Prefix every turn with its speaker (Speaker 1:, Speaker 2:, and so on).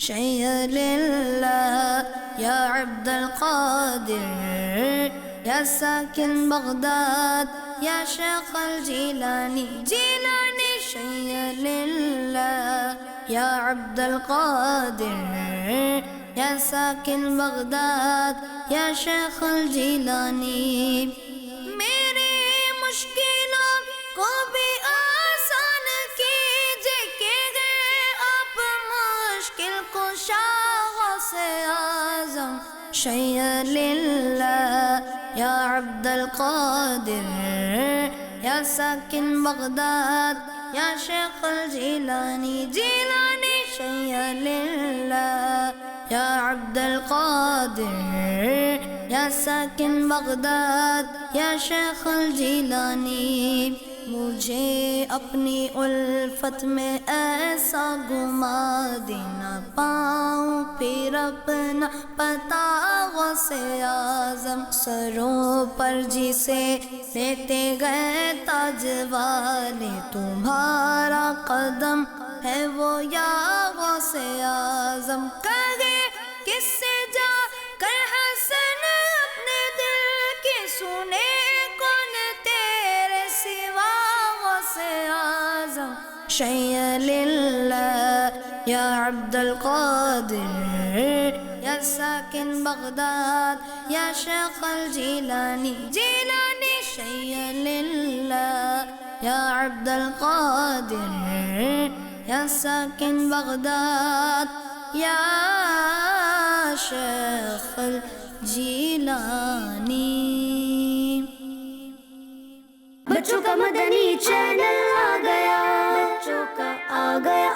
Speaker 1: شيء لله يا عبد القادر يا ساكن بغداد يا شيخ الجيلاني جيلاني شيء لله يا عبد القادر يا ساکن بغداد یا شیخ الجیلانی میری مشکلوں کو بھی آسان کیجئے کہ ہے آپ مشکل کشا غوث اعظم شیء للہ یا عبد القادر یا ساکن بغداد یا شیخ الجیلانی جیلانی شیء للہ یا عبد القادر یا ساکن بغداد یا شیخ الجیلانی مجھے اپنی الفت میں ایسا گما دینا پاؤں پھر اپنا پتا غوث اعظم سروں پر جسے لیتے گئے تاج والے تمہارا قدم ہے وہ یا غوث اعظم کہے کس سے جا کر حسن اپنے دل کی سنے کون تیرے سوا غوث اعظم شیء للہ یا عبد القادر یا ساکن بغداد یا شیخ الجیلانی جیلانی شیء للہ یا عبد القادر یا ساکن بغداد یا شیخ الجیلانی
Speaker 2: بچوں کا مدنی چینل آ گیا، بچوں کا آ گیا